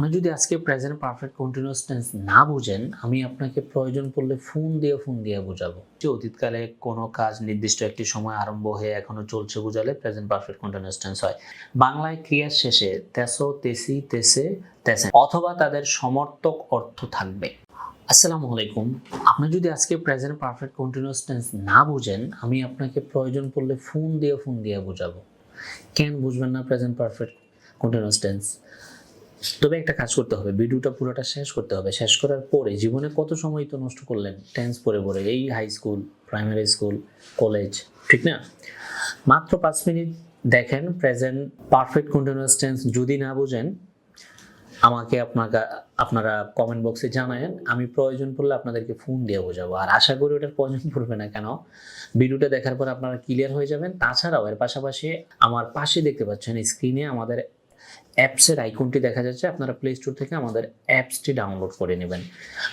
আপনি যদি আজকে প্রেজেন্ট পারফেক্ট কন্টিনিউয়াস টেন্স না বুঝেন, আমি আপনাকে প্রয়োজন পড়লে ফোন দিয়ে বোঝাবো। যে অতীতকালে কোনো কাজ নির্দিষ্ট একটি সময় আরম্ভ হয়ে এখনো চলছে বোঝালে প্রেজেন্ট পারফেক্ট কন্টিনিউয়াস টেন্স হয়। বাংলায় ক্রিয়ার শেষে তেসো, তেসি, তেসে, তেসেন অথবা তাদের সমর্থক অর্থ থাকবে। আসসালামু আলাইকুম। আপনি যদি আজকে প্রেজেন্ট পারফেক্ট কন্টিনিউয়াস টেন্স না বুঝেন, আমি আপনাকে প্রয়োজন পড়লে ফোন দিয়ে বোঝাবো। কেন বুঝবেন না প্রেজেন্ট পারফেক্ট কন্টিনিউয়াস টেন্স? তবে একটা কাজ করতে হবে, ভিডিওটা পুরোটা শেষ করতে হবে। শেষ করার পরে জীবনে কত সময় তো নষ্ট করলেন টেন্স পড়ে এই high school, primary school, college, ঠিক না? মাত্র 5 মিনিট দেখেন প্রেজেন্ট পারফেক্ট কন্টিনিউয়াস টেন্স। যদি না বুঝেন আমাকে আপনারা কমেন্ট বক্সে জানায়েন, আমি প্রয়োজন পড়লে আপনাদেরকে ফোন দিয়ে বোঝাবো। আর আশা করি ওটার প্রয়োজন পড়বে না, কেন ভিডিওটা দেখার পর আপনারা ক্লিয়ার হয়ে যাবেন। তাছাড়াও এর পাশাপাশি আমার পাশে দেখতে পাচ্ছেন স্ক্রিনে আমাদের অ্যাপসের আইকনটি দেখা যাচ্ছে। আপনারা প্লে স্টোর থেকে আমাদের অ্যাপসটি ডাউনলোড করে নেবেন।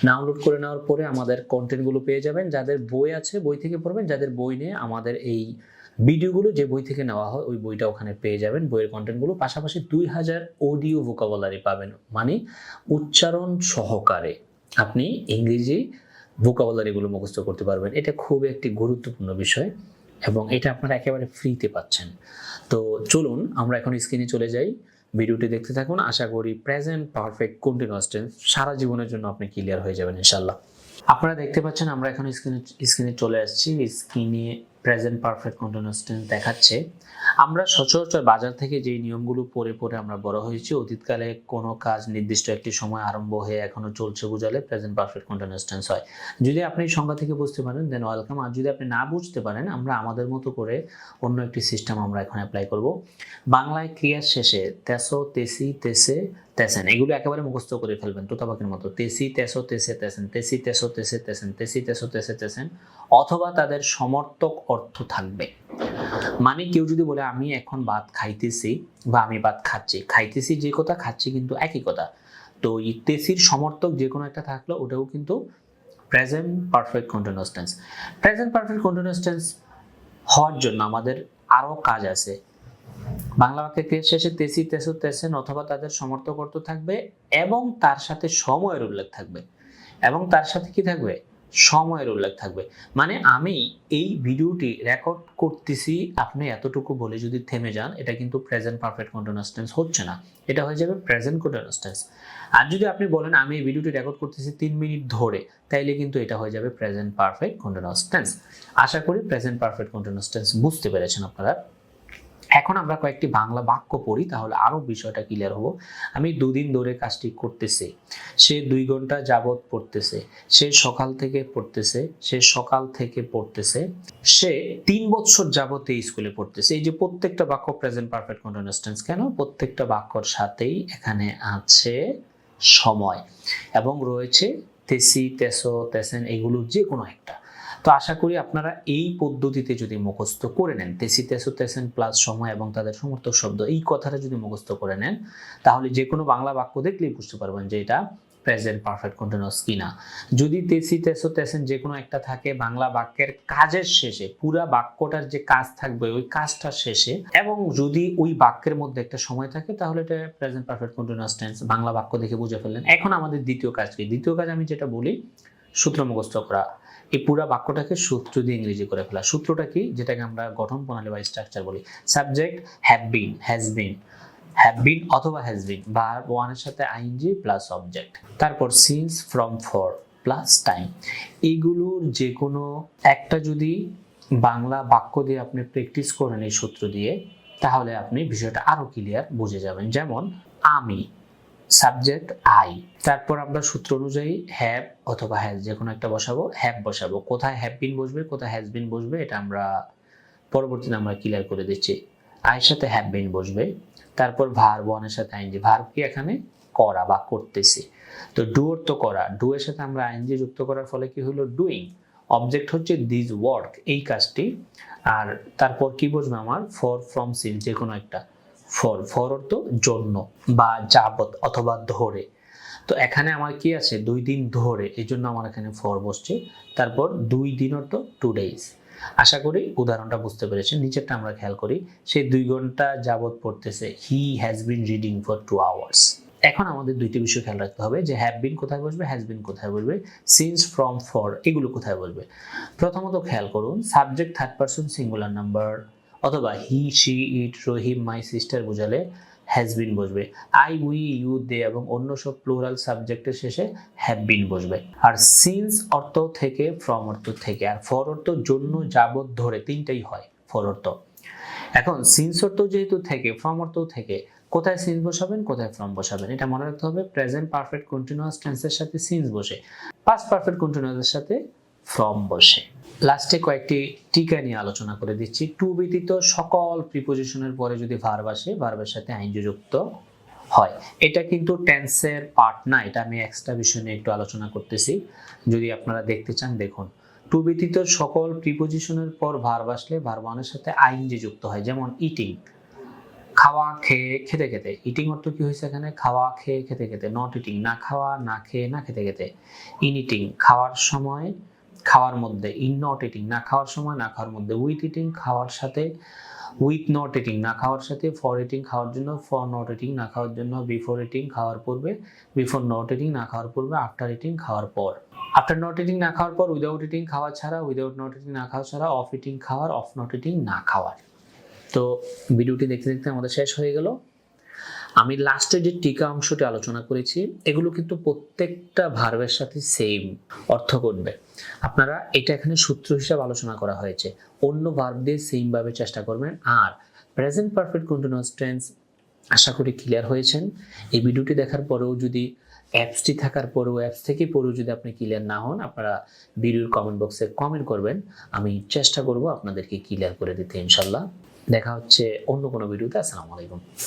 ডাউনলোড করে নেওয়ার পরে আমাদের কন্টেন্টগুলো পেয়ে যাবেন। যাদের বই আছে বই থেকে পড়বেন, যাদের বই নেই আমাদের এই ভিডিওগুলো যে বই থেকে নেওয়া হয় ওই বইটা ওখানে পেয়ে যাবেন, বইয়ের কন্টেন্টগুলো। পাশাপাশি 2000 অডিও ভোকাবুলারি পাবেন, মানে উচ্চারণ সহকারে আপনি ইংরেজি ভোকাবুলারিগুলো মুখস্থ করতে পারবেন। এটা খুব একটি গুরুত্বপূর্ণ বিষয় এবং এটা আপনারা একেবারে ফ্রিতে পাচ্ছেন। তো চলুন আমরা এখন স্ক্রিনে চলে যাই, ভিডিওটি দেখতে থাকুন। আশা করি প্রেজেন্ট পারফেক্ট কন্টিনিউয়াস টেন্স সারা জীবনের জন্য আপনি ক্লিয়ার হয়ে যাবেন ইনশাআল্লাহ। আপনারা দেখতে পাচ্ছেন আমরা এখন স্ক্রিনে চলে আসছি। স্ক্রিনে প্রেজেন্ট পারফেক্ট কন্টিনিউয়াস টেন্স দেখাচ্ছে। আমরা সচরাচর বাজার থেকে যে নিয়মগুলো পড়ে আমরা বড় হয়েছি, অতীতকালে কোনো কাজ নির্দিষ্ট একটি সময় আরম্ভ হয়ে এখনো চলছে বোঝালে প্রেজেন্ট পারফেক্ট কন্টিনিউয়াস টেন্স হয়। যদি আপনি সংজ্ঞা থেকে বুঝতে পারেন দেন ওয়েলকাম, আর যদি আপনি না বুঝতে পারেন আমরা আমাদের মতো করে অন্য একটি সিস্টেম আমরা এখন অ্যাপ্লাই করব। বাংলায় ক্রিয়ার শেষে তেসো, তেসি, তেসে, তেসেন এগুলো একেবারে মুখস্থ করে ফেলবেন তোতাপাখির মতো। তেসি, তেসো, তেসে, তেসেন, তেসি, তেসো, তেসে, তেসেন, তেসি, তেসো, তেসে, তেসেন অথবা তাদের সমর্থক অর্থ থাকবে। মানে কেউ যদি বলে আমি এখন ভাত খাইতেছি বা আমি ভাত খাচ্ছি, খাইতেছি যে কথা, খাচ্ছি কিন্তু একই কথা। তো এই তেসির সমর্থক যে কোনো একটা থাকলো ওটাও কিন্তু present perfect continuous tense. Present perfect continuous tense হওয়ার জন্য আমাদের আরো কাজ আছে। বাংলা বাক্যের ক্রিয়ার শেষে তেসি, তেসো, তেসেন অথবা তাদের সমর্থক অর্থ থাকবে এবং তার সাথে সময়ের উল্লেখ থাকবে। এবং তার সাথে কি থাকবে? সময়ের উল্লেখ থাকবে। মানে আমি এই ভিডিওটি রেকর্ড করতেছি আপনি এতটুকু বলে যদি থেমে যান, এটা কিন্তু প্রেজেন্ট পারফেক্ট কন্টিনিউয়াস টেন্স হচ্ছে না, এটা হয়ে যাবে প্রেজেন্ট কন্টিনিউয়াস টেন্স। আর যদি আপনি বলেন আমি এই ভিডিওটি রেকর্ড করতেছি 3 মিনিট ধরে, তাইলে কিন্তু এটা হয়ে যাবে প্রেজেন্ট পারফেক্ট কন্টিনিউয়াস টেন্স। আশা করি প্রেজেন্ট পারফেক্ট কন্টিনিউয়াস টেন্স বুঝতে পেরেছেন আপনারা। এখন আমরা কয়েকটি বাংলা বাক্য পড়ি, তাহলে আরো বিষয়টা ক্লিয়ার হবো। আমি 2 দিন ধরে কাজটি করতেছে, সে 2 ঘন্টা যাবত পড়তেছে, সে সকাল থেকে পড়তেছে, সে সকাল থেকে পড়তেছে, সে 3 বছর যাবত এই স্কুলে পড়তেছে। এই যে প্রত্যেকটা বাক্য প্রেজেন্ট পারফেক্ট কন্টিনিউয়াস টেন্স। কেন? প্রত্যেকটা বাক্যর সাথেই এখানে আছে সময় এবং রয়েছে তেসি, তেসো, তেসেন এগুলোর যে কোনো একটা। তো আশা করি আপনারা এই পদ্ধতিতে যদি মুখস্থ করে নেন, তেসি, তেসো, তেসেন প্লাস সময় এবং তাদের সমর্থক শব্দ, এই কথাটা যদি মুখস্থ করে নেন, তাহলে যে কোনো বাংলা বাক্য দেখলেই বুঝতে পারবেন যে এটা প্রেজেন্ট পারফেক্ট কন্টিনিউয়াস কিনা। যদি তেসি, তেসো, তেসেন যে কোনো একটা থাকে বাংলা বাক্যের কাজের শেষে, পুরা বাক্যটার যে কাজ থাকবে ওই কাজটার শেষে, এবং যদি ওই বাক্যের মধ্যে একটা সময় থাকে, তাহলে এটা present perfect continuous tense. Bangla বাক্য দেখে বুঝে ফেললেন। এখন আমাদের দ্বিতীয় কাজ কি? দ্বিতীয় কাজ আমি যেটা বলি, সূত্র মুখস্থ করা। এই পুরো বাক্যটাকে সূত্র দিয়ে ইংরেজি করে ফেলা। সূত্রটা কি? যেটাকে আমরা গঠন প্রণালী বা স্ট্রাকচার বলি। Subject have been, has been, have been অথবা হ্যাজ বিন, ভার্ব ওয়ান এর সাথে আইএনজি প্লাস অবজেক্ট, তারপর since, from, for plus time. এইগুলোর যে কোনো একটা যদি বাংলা বাক্য দিয়ে আপনি প্র্যাকটিস করেন এই সূত্র দিয়ে, তাহলে আপনি বিষয়টা আরো ক্লিয়ার বুঝে যাবেন। যেমন আমি, সাবজেক্ট আই, তারপর আমরা সূত্র অনুযায়ী হ্যাভ অথবা হ্যাজ যে কোনো একটা বসাবো, হ্যাভ বসাবো। কোথায় হ্যাভ বিন বসবে, কোথায় হ্যাজ বিন বসবে, এটা আমরা পরবর্তীতে আমরা ক্লিয়ার করে দিচ্ছি। আইয়ের সাথে হ্যাভ বিন বসবে, তারপর ভার্ব ওয়ানের সাথে আইএনজি। ভার্ব কি? এখানে করা বা করতেছি। তো ডু অর্থ করা, ডু এর সাথে আমরা আইএনজি যুক্ত করার ফলে কি হলো? ডুইং। অবজেক্ট হচ্ছে দিস ওয়ার্ক, এই কাজটি। আর তারপর কি বসবে আমার? ফর, ফ্রম, সিন্স যে কোনো একটা। ফর অর্থ জন্য বা যাবত অথবা ধরে। তো এখানে আমার কি আছে? 2 দিন ধরে, এই জন্য আমার এখানে ফর বসছে। তারপর 2 দিন অর্থ 2 ডেজ। আশা করি উদাহরণটা বুঝতে পেরেছেন। নিচেরটা আমরা খেয়াল করি। সে 2 ঘন্টা যাবত পড়তেছে, he has been reading for 2 hours. এখন আমাদের দুইটি বিষয় খেয়াল রাখতে হবে যে হ্যাভ বিন কোথায় বসবে, হ্যাজ বিন কোথায় বসবে, সিন্স, ফ্রম, ফর এগুলো কোথায় বসবে। প্রথমত খেয়াল করুন, subject third person singular number অথবা he, she, it, Rahim, my sister বোঝালে হ্যাজ বিন বসবে। আই, উই, ইউ, দে এবং অন্য সব প্লুরাল সাবজেক্টের শেষে হ্যাভ বিন বসবে। আর সিন্স অর্থ থেকে, ফ্রম অর্থ থেকে, আর ফর অর্থ জন্য, যাবত, ধরে তিনটাই হয় ফর অর্থ। এখন সিন্স অর্থ যেহেতু থেকে, ফ্রম অর্থ থেকে, কোথায় সিন্স বসাবেন, কোথায় ফ্রম বসাবেন এটা মনে রাখতে হবে। প্রেজেন্ট পারফেক্ট কন্টিনিউয়াস টেন্সের সাথে সিন্স বসে, পাস্ট পারফেক্ট কন্টিনিউয়াসের সাথে ফ্রম বসে। লাস্টে কয়েকটি টিকা নিয়ে আলোচনা করে দিচ্ছি। টু ব্যতীত সকল প্রিপোজিশনের পরে যদি ভার্ব আসে, ভার্বের সাথে আইনজি যুক্ত হয়। এটা কিন্তু টেন্সের পার্ট না, এটা আমি এক্সট্রা বিষয় নিয়ে একটু আলোচনা করতেছি, যদি আপনারা দেখতে চান দেখুন। টু ব্যতীত সকল প্রিপোজিশনের পর ভার্ব আসলে ভার্ব ওয়ানের সাথে আইনজি যুক্ত হয়। যেমন ইটিং, খাওয়া, খেয়ে, খেতে খেতে। ইটিং অর্থ কি হয়েছে এখানে, খাওয়া, খেয়ে, খেতে খেতে। নট ইটিং, না খাওয়া, না খেয়ে, না খেতে খেতে। ইন ইটিং, খাওয়ার সময়, খাওয়ার মধ্যে। ইন নট ইটিং, না খাওয়ার সময়, না খাওয়ার মধ্যে। উইথ ইটিং, খাওয়ার সাথে। উইথ নট ইটিং, না খাওয়ার সাথে। ফর ইটিং, খাওয়ার জন্য। ফর নট ইটিং, না খাওয়ার জন্য। বিফোর ইটিং, খাওয়ার পূর্বে। বিফোর নট ইটিং, না খাওয়ার পূর্বে। আফটার ইটিং, খাওয়ার পর। আফটার নট ইটিং, না খাওয়ার পর। উইদাউট ইটিং, খাওয়া ছাড়া। উইদাউট নট ইটিং, না খাওয়া ছাড়া। অফ ইটিং, খাওয়ার। অফ নট ইটিং, না খাওয়ার। তো ভিডিওটি দেখতে দেখতে আমাদের শেষ হয়ে গেল। আমি লাস্টে যে টিকা অংশটি আলোচনা করেছি এগুলো কিন্তু প্রত্যেকটা ভার্বের সাথে সেম অর্থ করবে। আপনারা এটা এখানে সূত্র হিসাবে আলোচনা করা হয়েছে, অন্য ভার্ব দিয়ে সেম ভাবে চেষ্টা করবেন। আর প্রেজেন্ট পারফেক্ট কন্টিনিউয়াস টেন্স আশা করি ক্লিয়ার হয়েছেন। এই ভিডিওটি দেখার পরেও যদি অ্যাপসটি থাকার পরেও, অ্যাপস থেকে পরেও যদি আপনি ক্লিয়ার না হন, আপনারা ভিডিওর কমেন্ট বক্সে কমেন্ট করবেন, আমি চেষ্টা করব আপনাদেরকে ক্লিয়ার করে দিতে ইনশাল্লাহ। দেখা হচ্ছে অন্য কোনো ভিডিওতে। আসসালামু আলাইকুম।